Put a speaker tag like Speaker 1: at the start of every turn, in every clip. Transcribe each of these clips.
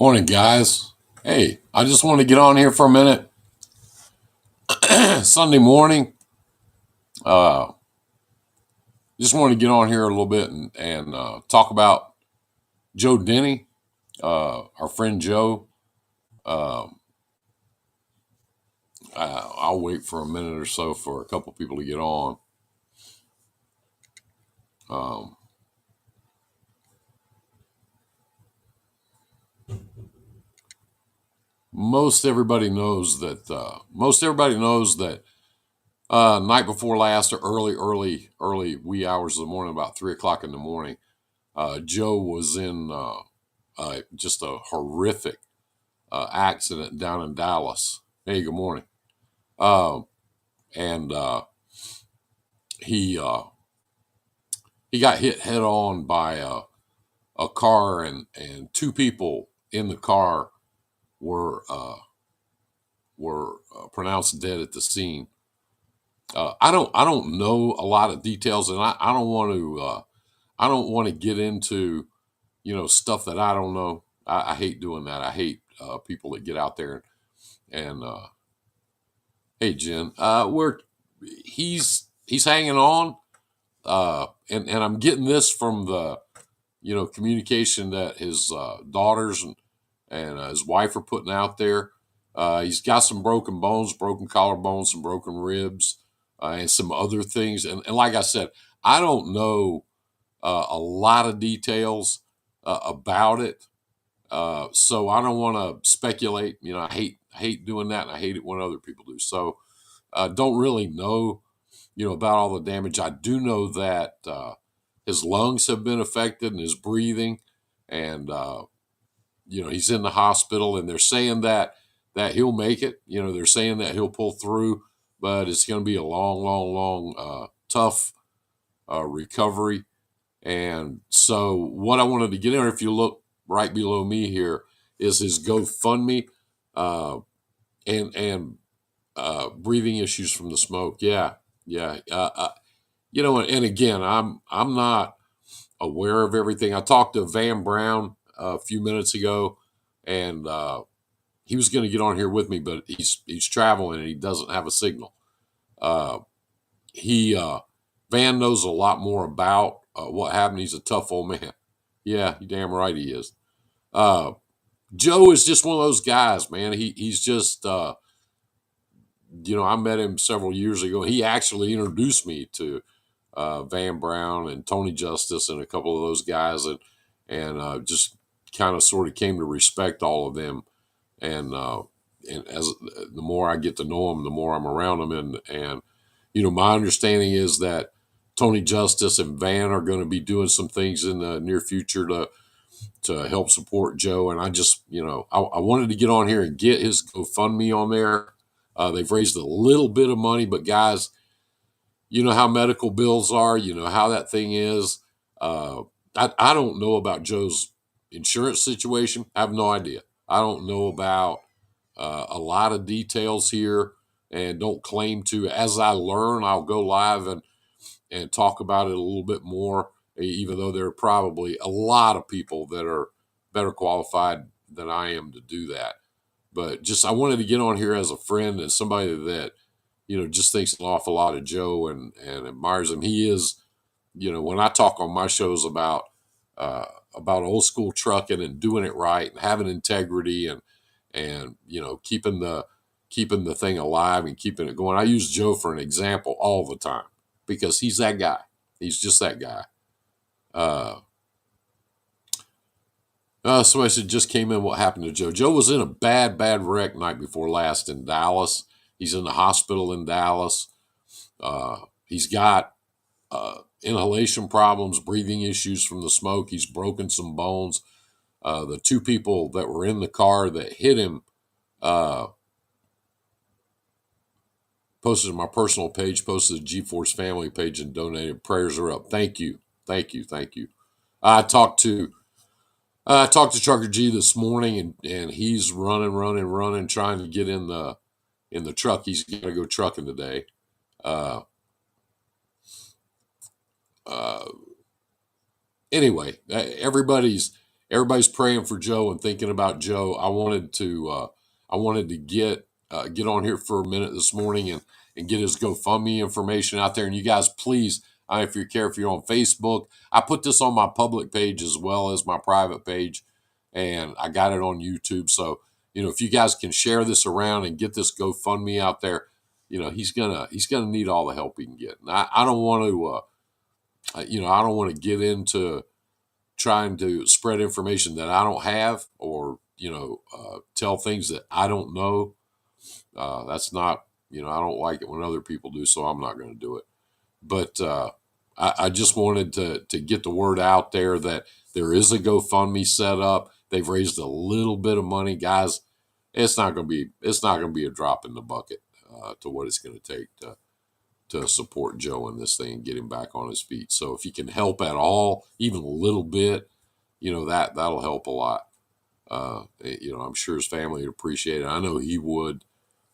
Speaker 1: Morning, guys. Hey, I just want to get on here for a minute. Sunday morning. Uh, just want to get on here a little bit and talk about Joe Denney, our friend Joe. Um, I'll wait for a minute or so for a couple people to get on. Um, most everybody knows that. Night before last, or early wee hours of the morning, about 3 o'clock in the morning, Joe was in just a horrific accident down in Dallas. Hey, good morning. Um, and he he got hit head on by a car, and two people in the car were pronounced dead at the scene. I don't know a lot of details, and I don't want to get into stuff that I don't know. I hate doing that. I hate people that get out there and hey, Jen, we're he's hanging on, and I'm getting this from the communication that his daughters and his wife are putting out there. He's got some broken bones, broken collarbones, some broken ribs, and some other things. And like I said, I don't know a lot of details about it, so I don't want to speculate. I hate doing that, and I hate it when other people do. So don't really know, about all the damage. I do know that his lungs have been affected and his breathing, and he's in the hospital, and they're saying that he'll make it. They're saying that he'll pull through, but it's going to be a long, long, long, tough recovery. And so, what I wanted to get in, if you look right below me here, is his GoFundMe, uh, and breathing issues from the smoke. Yeah, yeah. And again, I'm not aware of everything. I talked to Van Brown a few minutes ago, and he was going to get on here with me, but he's traveling and he doesn't have a signal. Uh, he Van knows a lot more about what happened. He's a tough old man. Yeah, you damn right he is. Uh, Joe is just one of those guys, man. He's just I met him several years ago. He actually introduced me to Van Brown and Tony Justice and a couple of those guys, and just kind of sort of came to respect all of them. And as the more I get to know them, the more I'm around them, and my understanding is that Tony Justice and Van are going to be doing some things in the near future to help support Joe. And I just I wanted to get on here and get his GoFundMe on there. They've raised a little bit of money, but guys, you know how medical bills are. You know how that thing is. Uh, I don't know about Joe's insurance situation. I have no idea. I don't know about a lot of details here, and don't claim to. As I learn, I'll go live and talk about it a little bit more, even though there are probably a lot of people that are better qualified than I am to do that. But just I wanted to get on here as a friend and somebody that just thinks an awful lot of Joe and admires him. He is, when I talk on my shows about old school trucking and doing it right and having integrity and keeping the thing alive and keeping it going. I use Joe for an example all the time because he's that guy. He's just that guy. Uh, somebody said just came in. What happened to Joe? Joe was in a bad wreck night before last in Dallas. He's in the hospital in Dallas. He's got inhalation problems, breathing issues from the smoke. He's broken some bones. The two people that were in the car that hit him uh, posted to my personal page, posted to the G-Force family page, and donated. Prayers are up. Thank you. Thank you. Thank you. I talked to Trucker G this morning, and he's running, trying to get in the truck. He's got to go trucking today. Uh, uh, anyway, everybody's praying for Joe and thinking about Joe. I wanted to get on here for a minute this morning and get his GoFundMe information out there. And you guys, please, if you care, if you're on Facebook, I put this on my public page as well as my private page, and I got it on YouTube. So, if you guys can share this around and get this GoFundMe out there, he's gonna need all the help he can get. And I don't want to, I don't want to get into trying to spread information that I don't have, or tell things that I don't know. That's not, I don't like it when other people do, so I'm not going to do it. But I just wanted to get the word out there that there is a GoFundMe set up. They've raised a little bit of money, guys. It's not going to be a drop in the bucket to what it's going to take to support Joe in this thing and get him back on his feet. So if you can help at all, even a little bit, that'll help a lot. I'm sure his family would appreciate it. I know he would.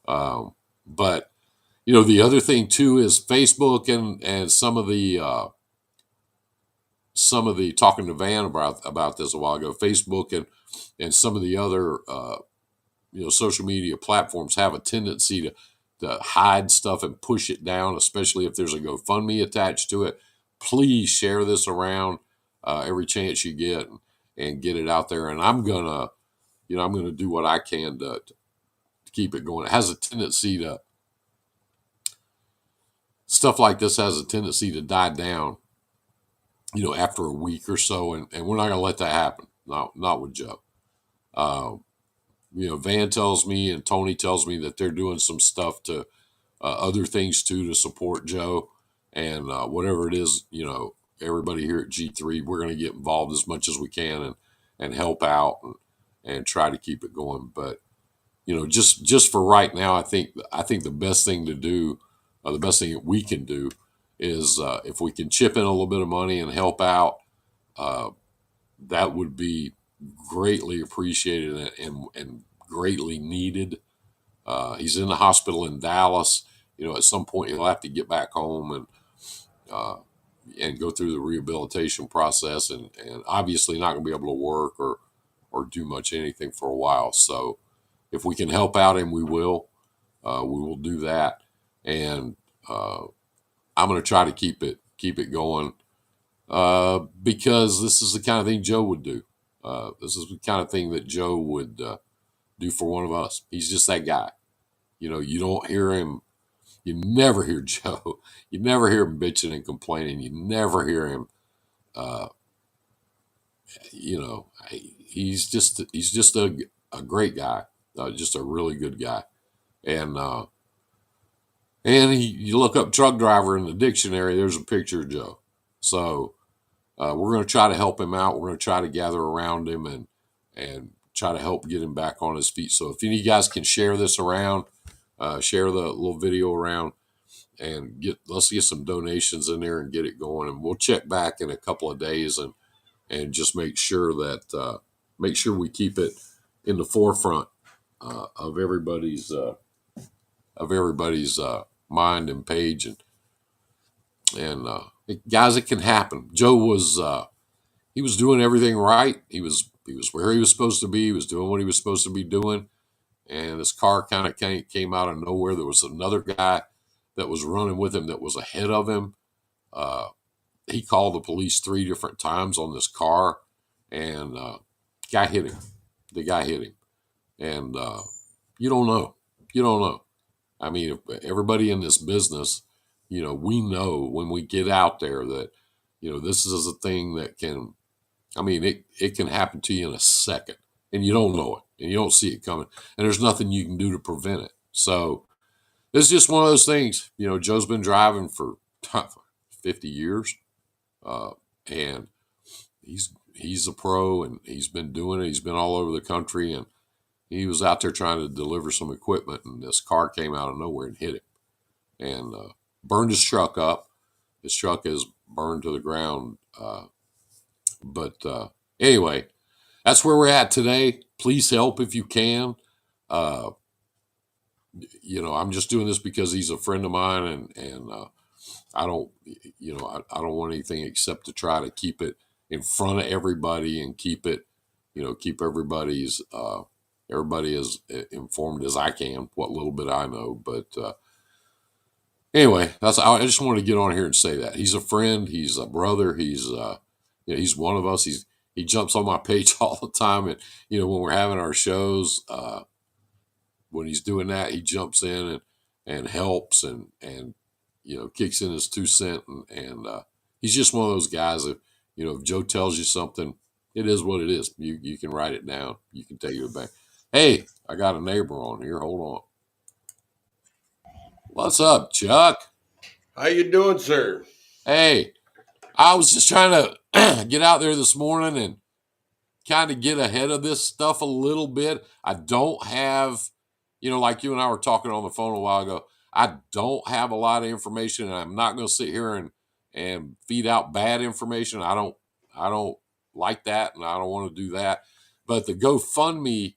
Speaker 1: But the other thing too is Facebook and some of the talking to Van about this a while ago. Facebook and some of the other social media platforms have a tendency to hide stuff and push it down, especially if there's a GoFundMe attached to it. Please share this around every chance you get and get it out there. And I'm gonna do what I can to keep it going. It has a tendency to stuff like this has a tendency to die down, after a week or so, and we're not gonna let that happen. Not with Joe. Van tells me and Tony tells me that they're doing some stuff to other things too to support Joe, and whatever it is, everybody here at G3, we're going to get involved as much as we can and help out and try to keep it going. But just for right now, I think the best thing to do, the best thing that we can do, is if we can chip in a little bit of money and help out, that would be greatly appreciated and greatly needed. He's in the hospital in Dallas. At some point he'll have to get back home and go through the rehabilitation process, and obviously not going to be able to work or do much anything for a while. So if we can help out him, we will. We will do that, and I'm going to try to keep it going because this is the kind of thing Joe would do. This is the kind of thing that Joe would do for one of us. He's just that guy. You don't hear him. You never hear Joe. You never hear him bitching and complaining. You never hear him. He's just a great guy. Just a really good guy. And you look up truck driver in the dictionary, there's a picture of Joe. So we're going to try to help him out. We're going to try to gather around him and try to help get him back on his feet. So if any of you guys can share this around, share the little video around, and let's get some donations in there and get it going. And we'll check back in a couple of days and just make sure we keep it in the forefront of everybody's mind and page. And guys, it can happen. Joe was he was doing everything right. He was where he was supposed to be. He was doing what he was supposed to be doing. And his car kind of came out of nowhere. There was another guy that was running with him that was ahead of him. He called the police 3 different times on this car, and the guy hit him. And you don't know. I mean, everybody in this business, we know when we get out there that, this is a thing that can, it can happen to you in a second, and you don't know it, and you don't see it coming, and there's nothing you can do to prevent it. So it's just one of those things. Joe's been driving for 50 years, and he's a pro, and he's been doing it. He's been all over the country, and he was out there trying to deliver some equipment, and this car came out of nowhere and hit him, and burned his truck up. His truck is burned to the ground. But anyway, that's where we're at today. Please help if you can. I'm just doing this because he's a friend of mine, and I don't want anything except to try to keep it in front of everybody and keep it keep everybody as informed as I can, what little bit I know. But anyway, I just wanted to get on here and say that he's a friend, he's a brother, he's one of us. He jumps on my page all the time, and when we're having our shows, when he's doing that, he jumps in and helps and kicks in his 2 cents, and he's just one of those guys that if Joe tells you something, it is what it is. You can write it down, you can take it back. Hey, I got a neighbor on here. Hold on. What's up, Chuck?
Speaker 2: How you doing, sir?
Speaker 1: Hey, I was just trying to get out there this morning and kind of get ahead of this stuff a little bit. I don't have, like you and I were talking on the phone a while ago, I don't have a lot of information, and I'm not going to sit here and feed out bad information. I don't like that, and I don't want to do that. But the GoFundMe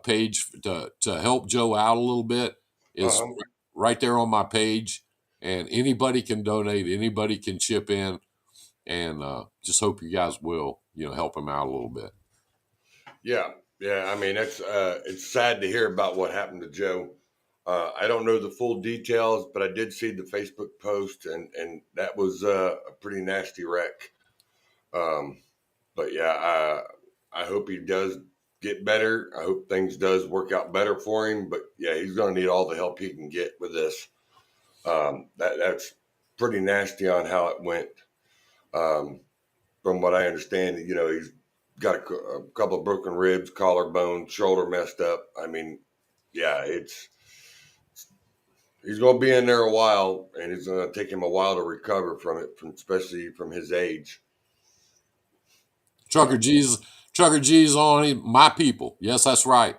Speaker 1: page to help Joe out a little bit is
Speaker 2: Uh-huh.
Speaker 1: right there on my page, and anybody can donate, anybody can chip in, and just hope you guys will help him out a little bit.
Speaker 2: Yeah, yeah. I mean, it's sad to hear about what happened to Joe. I don't know the full details, but I did see the Facebook post, and that was a pretty nasty wreck. Um, but yeah, I hope he does get better. I hope things does work out better for him. But yeah, he's going to need all the help he can get with this. That's pretty nasty on how it went. Um, from what I understand, he's got a couple of broken ribs, collarbone, shoulder messed up. I mean, yeah, he's going to be in there a while, and it's going to take him a while to recover from it, especially from his age.
Speaker 1: Trucker G's Trucker G's on my people. Yes, that's right.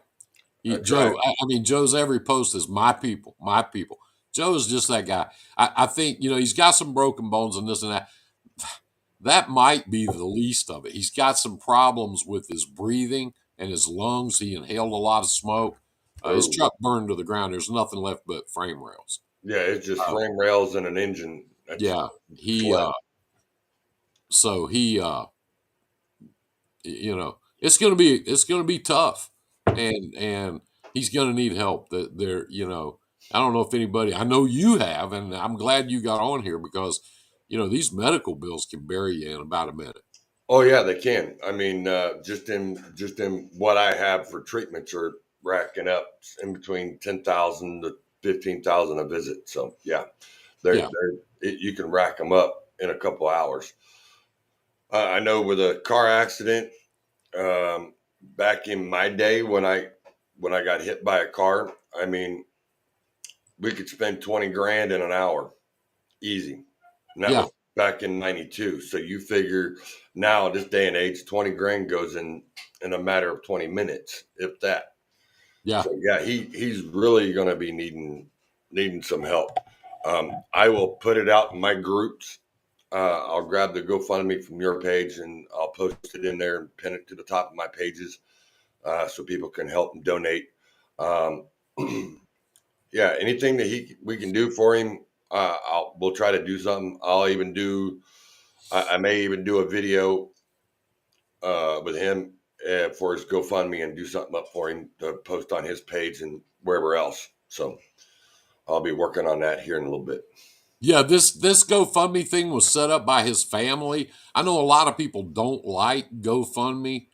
Speaker 2: That's right.
Speaker 1: Joe. I mean, Joe's every post is my people, my people. Joe is just that guy. I think he's got some broken bones and this and that. That might be the least of it. He's got some problems with his breathing and his lungs. He inhaled a lot of smoke. His
Speaker 2: Oh,
Speaker 1: truck burned to the ground. There's nothing left but frame rails.
Speaker 2: yeah, it's just
Speaker 1: Uh,
Speaker 2: frame rails and an engine that's
Speaker 1: yeah, he.
Speaker 2: fled.
Speaker 1: So he. It's gonna be tough, and he's gonna need help. That there, I don't know if anybody. I know you have, and I'm glad you got on here because these medical bills can bury you in about a minute.
Speaker 2: Oh yeah, they can. I mean, just in what I have for treatments are racking up in between 10,000 to 15,000 a visit. So yeah,
Speaker 1: Yeah,
Speaker 2: you can rack them up in a couple hours. I know with a car accident back in my day when I got hit by a car, I mean, we could spend 20 grand in an hour, easy, and that
Speaker 1: yeah,
Speaker 2: was back in '92. So you figure now, this day and age, 20 grand goes in a matter of 20 minutes, if that.
Speaker 1: yeah.
Speaker 2: So yeah, he's really going to be needing some help. I will put it out in my groups. I'll grab the GoFundMe from your page and I'll post it in there and pin it to the top of my pages so people can help and donate. Um, yeah, anything that we can do for him, we'll try to do something. I may even do a video with him for his GoFundMe and do something up for him to post on his page and wherever else. So I'll be working on that here in a little bit.
Speaker 1: Yeah, this GoFundMe thing was set up by his family. I know a lot of people don't like GoFundMe,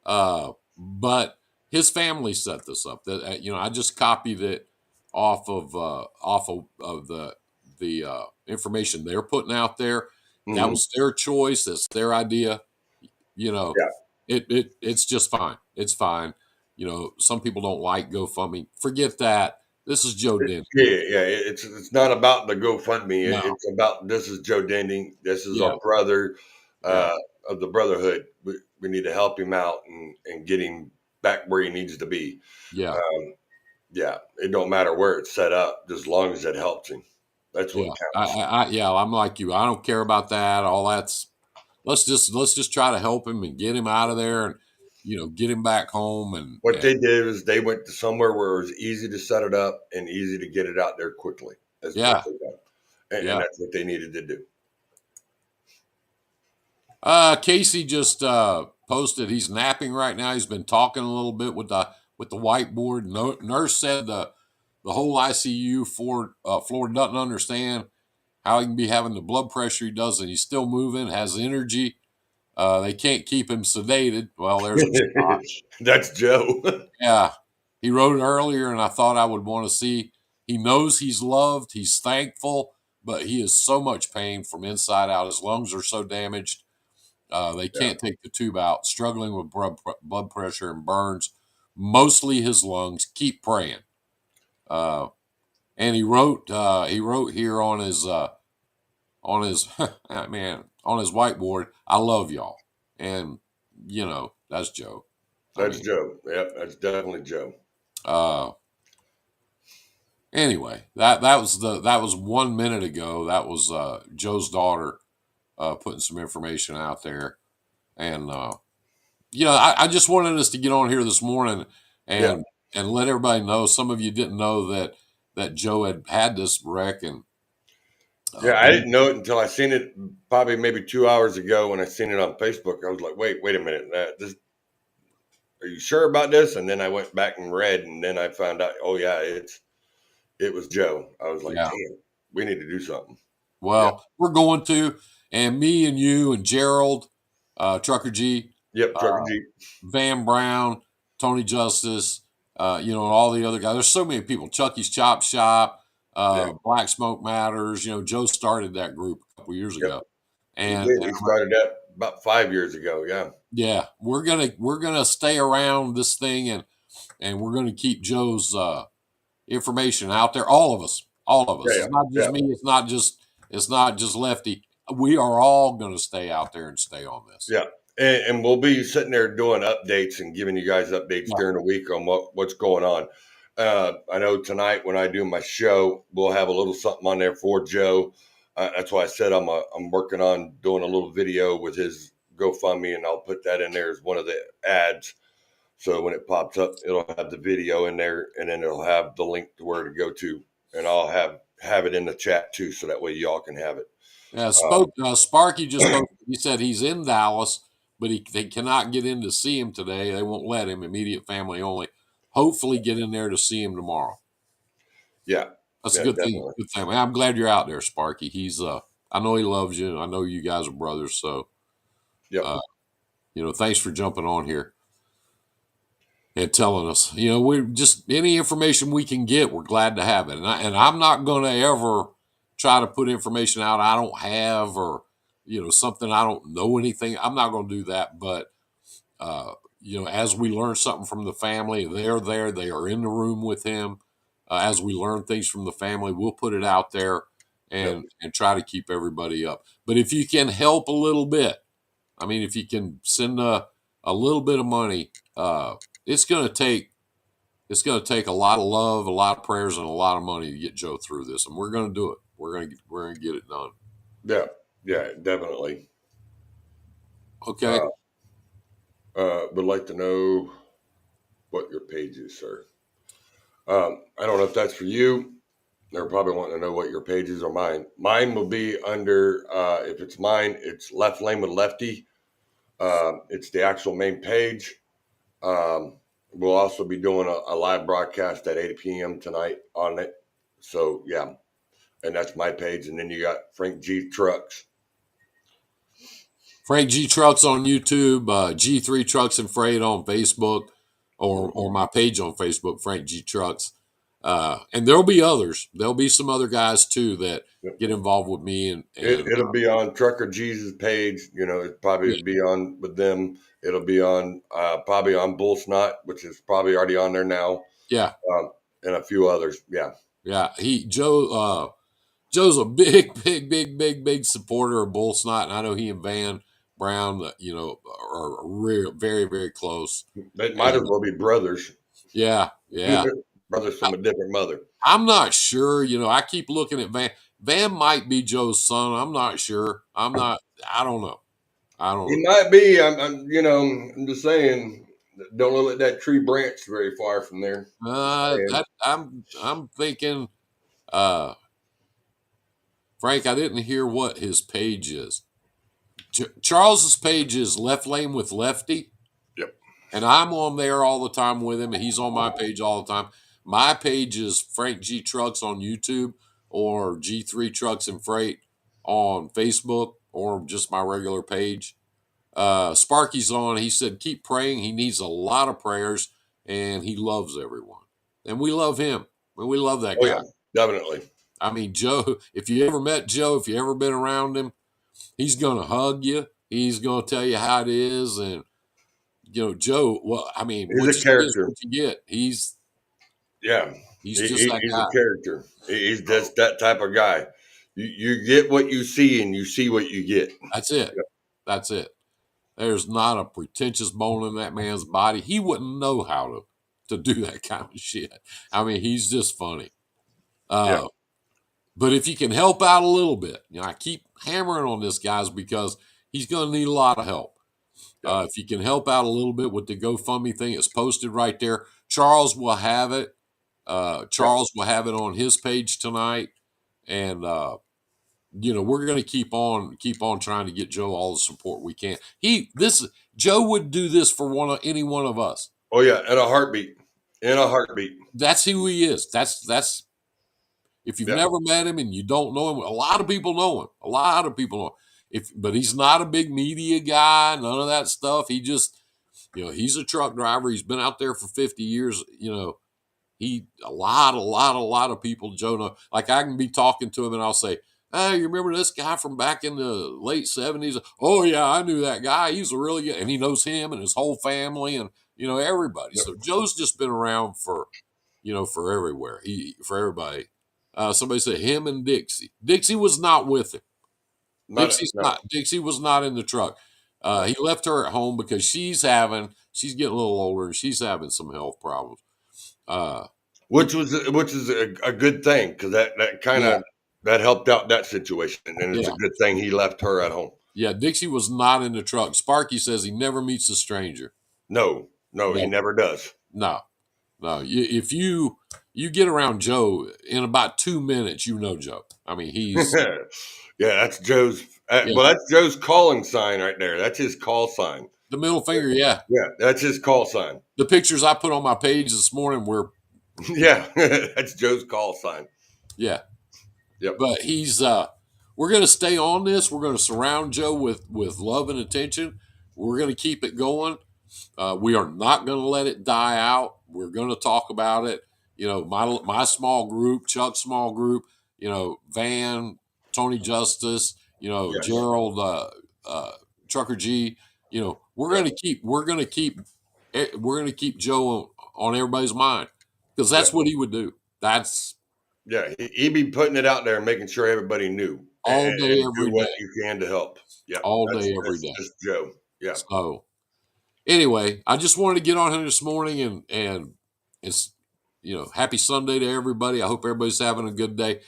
Speaker 1: but his family set this up. That I just copied it off of the information they're putting out there. That
Speaker 2: Hmm.
Speaker 1: was their choice. That's their idea. You know,
Speaker 2: Yeah,
Speaker 1: it's just fine. It's fine. Some people don't like GoFundMe. Forget that. This is Joe Denny.
Speaker 2: yeah. It's not about the GoFundMe.
Speaker 1: No.
Speaker 2: It's about this is Joe Dendy. This is
Speaker 1: Yeah.
Speaker 2: our brother
Speaker 1: Yeah.
Speaker 2: uh, of the brotherhood. We need to help him out and get him back where he needs to be.
Speaker 1: Yeah.
Speaker 2: Um, yeah, it don't matter where it's set up, as long as it helps him. That's what
Speaker 1: Yeah,
Speaker 2: counts.
Speaker 1: yeah, I'm like you. I don't care about that. All that's let's just try to help him and get him out of there and get him back home
Speaker 2: What
Speaker 1: and
Speaker 2: they did is they went to somewhere where it was easy to set it up and easy to get it out there quickly. That's what
Speaker 1: yeah,
Speaker 2: they done, and
Speaker 1: yeah.
Speaker 2: that's what they needed to do.
Speaker 1: Casey just posted he's napping right now. He's been talking a little bit with the whiteboard. No, nurse said the whole ICU floor doesn't understand how he can be having the blood pressure he does, and he's still moving, has energy. They can't keep him sedated. Well, there's a spot.
Speaker 2: That's Joe.
Speaker 1: Yeah, he wrote it earlier, and I thought I would want to see. He knows he's loved. He's thankful, but he is so much pain from inside out. His lungs are so damaged. They
Speaker 2: Yeah,
Speaker 1: can't take the tube out. Struggling with blood pressure and burns, mostly his lungs. Keep praying. Uh, and he wrote here on his man on his whiteboard. I love y'all, and that's Joe. I
Speaker 2: that's
Speaker 1: mean,
Speaker 2: Joe. Yep, that's definitely Joe.
Speaker 1: uh, anyway, that was 1 minute ago. That was Joe's daughter putting some information out there, and I just wanted us to get on here this morning
Speaker 2: Yeah,
Speaker 1: and let everybody know. Some of you didn't know that Joe had this wreck, and
Speaker 2: yeah. I
Speaker 1: they,
Speaker 2: didn't know it until I seen it probably maybe 2 hours ago when I seen it on Facebook. I was like, wait a minute. This, are you sure about this? And then I went back and read, and then I found out, oh yeah, it was Joe. I was like,
Speaker 1: yeah.
Speaker 2: damn, we need to do something. Yeah.
Speaker 1: Well, we're going to, and me and you and Gerald, Trucker G,
Speaker 2: Yep. Trucker
Speaker 1: uh,
Speaker 2: Jeep.
Speaker 1: Van Brown, Tony Justice, and all the other guys. There's so many people. Chucky's Chop Shop,
Speaker 2: Yeah.
Speaker 1: Black Smoke Matters. Joe started that group a couple years
Speaker 2: Yep.
Speaker 1: ago,
Speaker 2: He
Speaker 1: and,
Speaker 2: did. He started that about 5 years ago. Yeah.
Speaker 1: yeah, we're gonna stay around this thing, and we're gonna keep Joe's information out there. All of us, all of
Speaker 2: Yeah.
Speaker 1: us.
Speaker 2: Yeah.
Speaker 1: It's not just
Speaker 2: Yeah.
Speaker 1: me. It's not just Lefty. We are all gonna stay out there and stay on this.
Speaker 2: Yeah. And we'll be sitting there doing updates and giving you guys updates
Speaker 1: Yeah.
Speaker 2: during the week on what's going on. I know tonight when I do my show, we'll have a little something on there for Joe. That's why I said I'm working on doing a little video with his GoFundMe, and I'll put that in there as one of the ads. So when it pops up, it'll have the video in there, and then it'll have the link to where to go to, and I'll have it in the chat too, so that way y'all can have it.
Speaker 1: Yeah,
Speaker 2: Um,
Speaker 1: Sparky just posted. He said he's in Dallas, but they cannot get in to see him today. They won't let him. Immediate family only. Hopefully, get in there to see him tomorrow.
Speaker 2: yeah,
Speaker 1: That's a
Speaker 2: yeah,
Speaker 1: good thing.
Speaker 2: definitely.
Speaker 1: Good thing. Man, I'm glad you're out there, Sparky. I know he loves you. I know you guys are brothers. So,
Speaker 2: Yep,
Speaker 1: uh, thanks for jumping on here and telling us. We just any information we can get, we're glad to have it. And I'm not going to ever try to put information out I don't have or something I don't know anything. I'm not going to do that. But as we learn something from the family, they're there. They are in the room with him. As we learn things from the family, we'll put it out there
Speaker 2: yep,
Speaker 1: and try to keep everybody up. But if you can help a little bit, I mean, if you can send a little bit of money, it's going to take a lot of love, a lot of prayers, and a lot of money to get Joe through this, and we're going to do it. We're going to get it done.
Speaker 2: yeah, yeah, definitely.
Speaker 1: Okay.
Speaker 2: Uh, would like to know what your page is, sir. I don't know if that's for you. They're probably wanting to know what your page is or mine. Mine will be under, if it's mine, it's Left Lane with Lefty. It's the actual main page. Um, we'll also be doing a live broadcast at 8 p.m. tonight on it. So, yeah, and that's my page. And then you got Frank G Trucks.
Speaker 1: Frank G Trucks on YouTube, G3 Trucks and Freight on Facebook, or
Speaker 2: Mhm.
Speaker 1: my page on Facebook, Frank G Trucks. And there'll be others. There'll be some other guys too that
Speaker 2: Yep.
Speaker 1: get involved with me
Speaker 2: It'll be on Trucker Jesus page. You know, it probably
Speaker 1: yeah,
Speaker 2: would be on with them. It'll be on probably on Bull Snot, which is probably already on there now,
Speaker 1: yeah,
Speaker 2: and a few others. Yeah,
Speaker 1: yeah. Joe's a big, big, big, big, big supporter of Bull Snot, and I know he and Van Brown, are very, very close.
Speaker 2: they might as
Speaker 1: And
Speaker 2: well be brothers,
Speaker 1: yeah, yeah.
Speaker 2: brothers from a different mother.
Speaker 1: I'm not sure. I keep looking at Van. Van might be Joe's son. I'm not sure. I'm not. I don't know. I don't
Speaker 2: He
Speaker 1: know.
Speaker 2: might be. I'm just saying. Don't let that tree branch very far from there. Just saying.
Speaker 1: I'm thinking, uh, Frank. I didn't hear what his page is. Charles's page is Left Lane with Lefty,
Speaker 2: Yep.
Speaker 1: and I'm on there all the time with him, and he's on my page all the time. My page is Frank G Trucks on YouTube or G3 Trucks and Freight on Facebook or just my regular page. Sparky's on. He said, keep praying. He needs a lot of prayers, and he loves everyone. And we love him. And we love that
Speaker 2: Oh
Speaker 1: guy.
Speaker 2: yeah, definitely.
Speaker 1: I mean, Joe, if you ever met Joe, if you ever been around him, he's going to hug you. He's going to tell you how it is. And, Joe, well, I mean,
Speaker 2: He's
Speaker 1: what
Speaker 2: a
Speaker 1: you get is
Speaker 2: character.
Speaker 1: what you get.
Speaker 2: Yeah,
Speaker 1: He's just that
Speaker 2: he's
Speaker 1: guy.
Speaker 2: a character. He's just that type of guy. You get what you see, and you see what you get.
Speaker 1: That's it.
Speaker 2: Yep.
Speaker 1: That's it. There's not a pretentious bone in that man's body. He wouldn't know how to do that kind of shit. I mean, he's just funny.
Speaker 2: Yeah.
Speaker 1: But if you can help out a little bit, I keep hammering on this, guys, because he's going to need a lot of help.
Speaker 2: Yeah.
Speaker 1: If you can help out a little bit with the GoFundMe thing, it's posted right there. Charles will have it. Charles will have it on his page tonight, and we're going to keep on trying to get Joe all the support we can. Joe would do this for any one of us.
Speaker 2: Oh yeah, in a heartbeat. In a heartbeat.
Speaker 1: That's who he is. That's if you've
Speaker 2: Yeah.
Speaker 1: never met him and you don't know him, a lot of people know him. A lot of people know him. But he's not a big media guy, none of that stuff. He just, he's a truck driver. He's been out there for 50 years. A lot of people Joe know. Like I can be talking to him and I'll say, "Hey, you remember this guy from back in the late 70s?" "Oh yeah, I knew that guy. He's a really good," and he knows him and his whole family and everybody.
Speaker 2: Yep.
Speaker 1: So Joe's just been around for for everywhere. For everybody. Somebody said him and Dixie. Dixie was not with him.
Speaker 2: No.
Speaker 1: Dixie was not in the truck. He left her at home because she's getting a little older and she's having some health problems.
Speaker 2: Which is a good thing because that kind
Speaker 1: Yeah,
Speaker 2: of that helped out that situation, and it's a
Speaker 1: yeah,
Speaker 2: good thing he left her at home.
Speaker 1: yeah. Dixie was not in the truck. Sparky says he never meets a stranger.
Speaker 2: No, he
Speaker 1: No,
Speaker 2: never does.
Speaker 1: no, no. If you get around Joe in about 2 minutes, you know Joe. I mean, he's
Speaker 2: Yeah, that's Joe's.
Speaker 1: yeah,
Speaker 2: Well, that's Joe's calling sign right there. That's his call sign.
Speaker 1: the middle finger. Yeah,
Speaker 2: Yeah, that's his call sign.
Speaker 1: the pictures I put on my page this morning were
Speaker 2: Yeah, that's Joe's call sign.
Speaker 1: yeah.
Speaker 2: Yep.
Speaker 1: But we're going to stay on this. We're going to surround Joe with love and attention. We're going to keep it going. We are not going to let it die out. We're going to talk about it. My small group, Chuck's small group, Van, Tony Justice,
Speaker 2: Yes.
Speaker 1: Gerald, Trucker G. We're going
Speaker 2: Yep.
Speaker 1: to keep Joe on everybody's mind because that's
Speaker 2: Yep.
Speaker 1: what he would do. That's
Speaker 2: Yeah, he be putting it out there and making sure everybody knew
Speaker 1: all day,
Speaker 2: and do
Speaker 1: every
Speaker 2: what
Speaker 1: day,
Speaker 2: you can to help. Yeah,
Speaker 1: all
Speaker 2: that's
Speaker 1: day, every
Speaker 2: that's
Speaker 1: day.
Speaker 2: just Joe. Yeah.
Speaker 1: So anyway, I just wanted to get on here this morning and it's happy Sunday to everybody. I hope everybody's having a good day.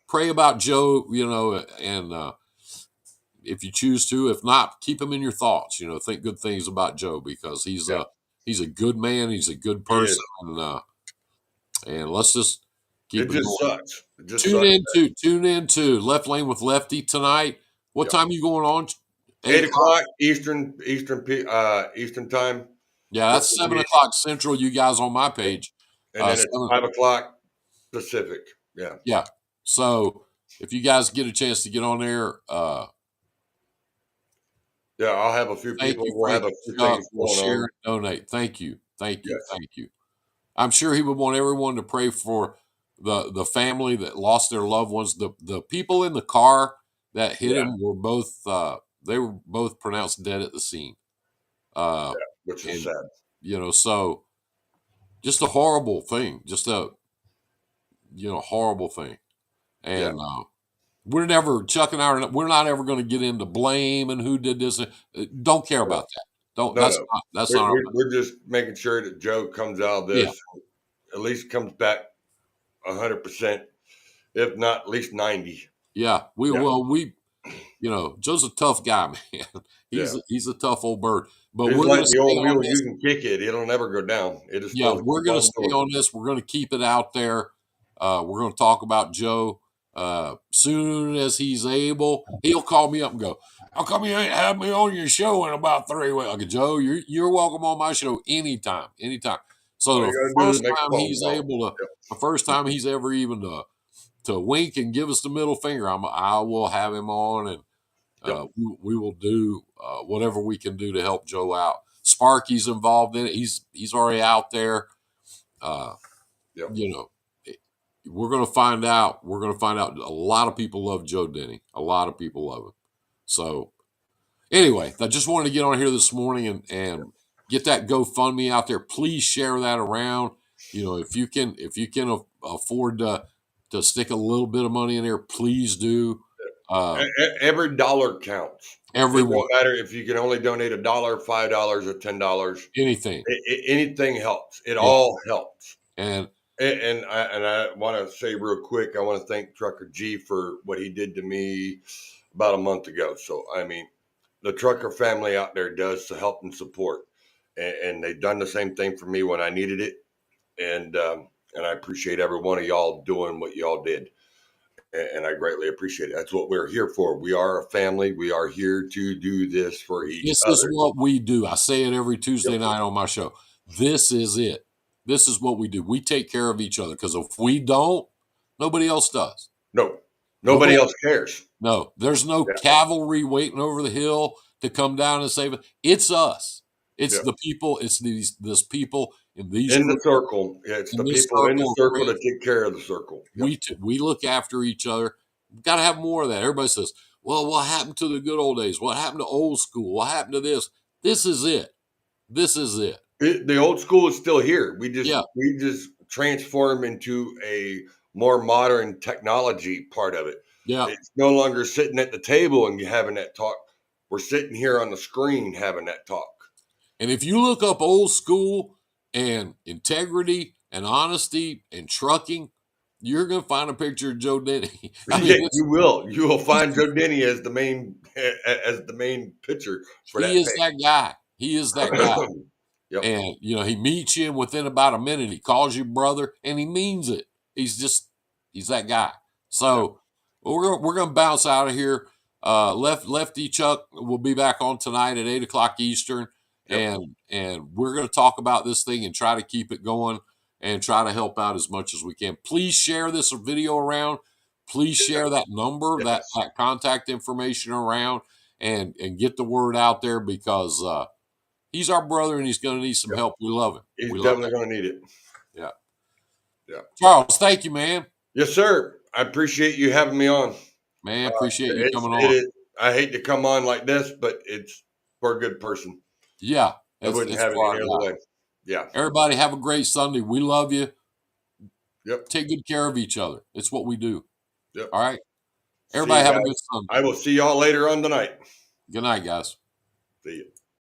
Speaker 1: Pray about Joe, and if you choose to, if not, keep him in your thoughts. Think good things about Joe because
Speaker 2: Yeah,
Speaker 1: he's a good man. He's a good
Speaker 2: he
Speaker 1: person,
Speaker 2: is.
Speaker 1: and let's just
Speaker 2: It
Speaker 1: keep it
Speaker 2: just
Speaker 1: going.
Speaker 2: sucks. It just sucks.
Speaker 1: Tune in to Left Lane with Lefty tonight. What
Speaker 2: Yep.
Speaker 1: time are you going on?
Speaker 2: 8 o'clock Eastern time.
Speaker 1: Yeah,
Speaker 2: With
Speaker 1: that's
Speaker 2: me,
Speaker 1: 7 o'clock Central. You guys on my page.
Speaker 2: and then it's
Speaker 1: 7.
Speaker 2: 5 o'clock Pacific. Yeah.
Speaker 1: Yeah. So if you guys get a chance to get on there,
Speaker 2: Yeah, I'll have a few
Speaker 1: thank
Speaker 2: people.
Speaker 1: you,
Speaker 2: We'll
Speaker 1: Frank
Speaker 2: have a
Speaker 1: and
Speaker 2: few
Speaker 1: Chuck.
Speaker 2: things
Speaker 1: Will
Speaker 2: going
Speaker 1: share
Speaker 2: on.
Speaker 1: and donate. Thank you. Thank you.
Speaker 2: Yes.
Speaker 1: Thank you. I'm sure he would want everyone to pray for the family that lost their loved ones. The people in the car that hit
Speaker 2: Yeah,
Speaker 1: him were both they were both pronounced dead at the scene. Uh,
Speaker 2: which is
Speaker 1: and
Speaker 2: sad.
Speaker 1: so just a horrible thing. Just a horrible thing.
Speaker 2: Yeah.
Speaker 1: And Chuck and I we're not ever going to get into blame and who did this. Don't care
Speaker 2: No,
Speaker 1: about that. Don't,
Speaker 2: no.
Speaker 1: that's not our,
Speaker 2: We're just making sure that Joe comes out of
Speaker 1: yeah,
Speaker 2: this, at least comes back 100%, if not at least 90.
Speaker 1: yeah.
Speaker 2: Yeah,
Speaker 1: Joe's a tough guy, man.
Speaker 2: yeah.
Speaker 1: He's a tough old bird, but
Speaker 2: He's
Speaker 1: we're going
Speaker 2: like
Speaker 1: to
Speaker 2: the
Speaker 1: stay
Speaker 2: old
Speaker 1: on
Speaker 2: mule.
Speaker 1: this.
Speaker 2: You can kick it; it'll never go down. It'll
Speaker 1: Yeah,
Speaker 2: still
Speaker 1: we're
Speaker 2: keep
Speaker 1: going to
Speaker 2: on
Speaker 1: stay
Speaker 2: going.
Speaker 1: on this. We're going to keep it out there. We're going to talk about Joe. Soon as he's able, he'll call me up and go, "How come you ain't had me on your show in about 3 weeks?" I go, "Joe, you're welcome on my show anytime, anytime."
Speaker 2: All
Speaker 1: So
Speaker 2: you got to do is make a phone call. Yep.
Speaker 1: the first time he's ever even to wink and give us the middle finger, I will have him on, and
Speaker 2: Yep.
Speaker 1: we will do whatever we can do to help Joe out. Sparky's involved in it. He's already out there. Uh,
Speaker 2: Yep.
Speaker 1: you know, we're going to find out. We're going to find out. A lot of people love Joe Denney. A lot of people love him. So anyway, I just wanted to get on here this morning and get that GoFundMe out there. Please share that around. If you can afford to stick a little bit of money in there, please do.
Speaker 2: Every dollar counts. It
Speaker 1: Everyone,
Speaker 2: don't matter if you can only donate $1, $5, or $10.
Speaker 1: anything,
Speaker 2: Anything helps. It
Speaker 1: yeah.
Speaker 2: all helps.
Speaker 1: And
Speaker 2: I want to say real quick, I want to thank Trucker G for what he did to me about a month ago. So, I mean, the trucker family out there does to help and support, and they've done the same thing for me when I needed it. And I appreciate every one of y'all doing what y'all did. And I greatly appreciate it. That's what we're here for. We are a family. We are here to do this for each
Speaker 1: this is
Speaker 2: other.
Speaker 1: what we do. I say it every Tuesday
Speaker 2: Yep.
Speaker 1: night on my show. This is it. This is what we do. We take care of each other, because if we don't, nobody else does.
Speaker 2: No, nobody else cares.
Speaker 1: No, there's no cavalry waiting over the hill to come down and save it. It's us. It's the people. It's this people in these
Speaker 2: in the circle. Yeah, it's the people in the circle that take care of the circle. Yep.
Speaker 1: We look after each other. We've got to have more of that. Everybody says, "Well, what happened to the good old days? What happened to old school? What happened to this?" This is it. This is it.
Speaker 2: The old school is still here. We just transform into a more modern technology part of it.
Speaker 1: Yeah.
Speaker 2: It's no longer sitting at the table and having that talk. We're sitting here on the screen having that talk.
Speaker 1: And if you look up old school and integrity and honesty and trucking, you're going to find a picture of Joe Denney.
Speaker 2: You will. You will find Joe Denney as the main picture for that.
Speaker 1: He is that guy. He is that guy.
Speaker 2: Yep.
Speaker 1: And he meets you, and within about a minute, he calls you brother, and he means it. He's that guy. So we're gonna bounce out of here. Lefty Chuck will be back on tonight at 8:00 Eastern, and we're gonna talk about this thing and try to keep it going and try to help out as much as we can. Please share this video around. Please share that number, that contact information around, and get the word out there, because he's our brother, and he's going to need some help. We love him.
Speaker 2: He's definitely going to need it.
Speaker 1: Yeah.
Speaker 2: Yeah.
Speaker 1: Charles, thank you, man.
Speaker 2: Yes, sir. I appreciate you having me on.
Speaker 1: Man, appreciate you coming on.
Speaker 2: I hate to come on like this, but it's for a good person.
Speaker 1: Yeah.
Speaker 2: I wouldn't have it any other way. Yeah.
Speaker 1: Everybody have a great Sunday. We love you.
Speaker 2: Yep.
Speaker 1: Take good care of each other. It's what we do.
Speaker 2: Yep.
Speaker 1: All right. Everybody have a good Sunday.
Speaker 2: I will see y'all later on tonight.
Speaker 1: Good night, guys.
Speaker 2: See you.